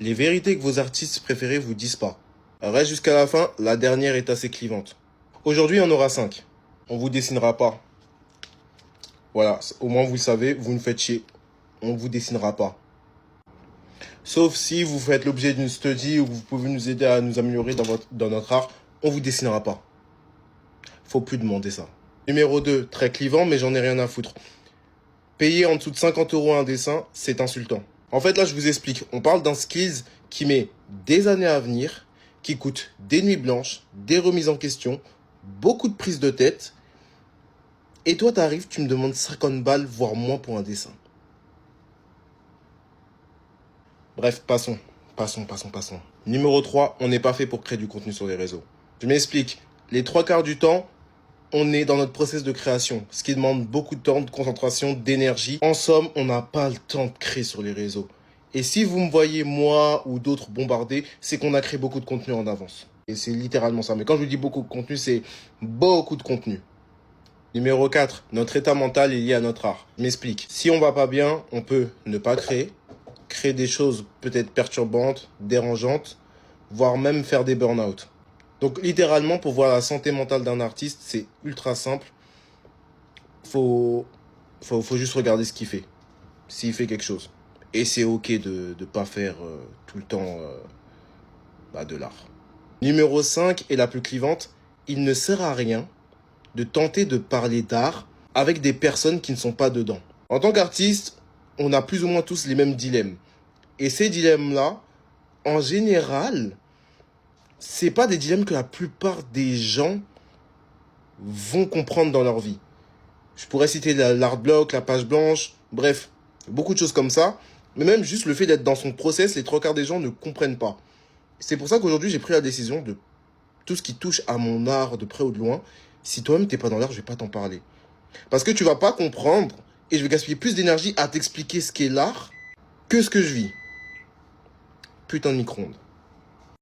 Les vérités que vos artistes préférés vous disent pas. Reste jusqu'à la fin, la dernière est assez clivante. Aujourd'hui, on aura 5. On vous dessinera pas. Voilà, au moins vous le savez, vous nous faites chier. On vous dessinera pas. Sauf si vous faites l'objet d'une study ou vous pouvez nous aider à nous améliorer dans notre art, on vous dessinera pas. Faut plus demander ça. Numéro 2, très clivant, mais j'en ai rien à foutre. Payer en dessous de 50 € un dessin, c'est insultant. En fait, là, je vous explique. On parle d'un skills qui met des années à venir, qui coûte des nuits blanches, des remises en question, beaucoup de prises de tête. Et toi, t'arrives, tu me demandes 50 balles, voire moins pour un dessin. Bref, passons. Passons. Numéro 3, on n'est pas fait pour créer du contenu sur les réseaux. Je m'explique. Les 3/4 du temps, on est dans notre process de création, ce qui demande beaucoup de temps, de concentration, d'énergie. En somme, on n'a pas le temps de créer sur les réseaux. Et si vous me voyez, moi ou d'autres bombardés, c'est qu'on a créé beaucoup de contenu en avance. Et c'est littéralement ça. Mais quand je vous dis beaucoup de contenu, c'est beaucoup de contenu. Numéro 4, notre état mental est lié à notre art. Je m'explique. Si on va pas bien, on peut ne pas créer des choses peut-être perturbantes, dérangeantes, voire même faire des burn-out. Donc littéralement, pour voir la santé mentale d'un artiste, c'est ultra simple. Faut juste regarder ce qu'il fait. S'il fait quelque chose. Et c'est ok de ne pas faire tout le temps de l'art. Numéro 5 et la plus clivante, il ne sert à rien de tenter de parler d'art avec des personnes qui ne sont pas dedans. En tant qu'artiste, on a plus ou moins tous les mêmes dilemmes. Et ces dilemmes-là, en général, c'est pas des dilemmes que la plupart des gens vont comprendre dans leur vie. Je pourrais citer l'art block, la page blanche, bref, beaucoup de choses comme ça. Mais même juste le fait d'être dans son process, les 3/4 des gens ne comprennent pas. C'est pour ça qu'aujourd'hui, j'ai pris la décision de tout ce qui touche à mon art de près ou de loin. Si toi-même t'es pas dans l'art, je vais pas t'en parler. Parce que tu vas pas comprendre et je vais gaspiller plus d'énergie à t'expliquer ce qu'est l'art que ce que je vis. Putain de micro-ondes.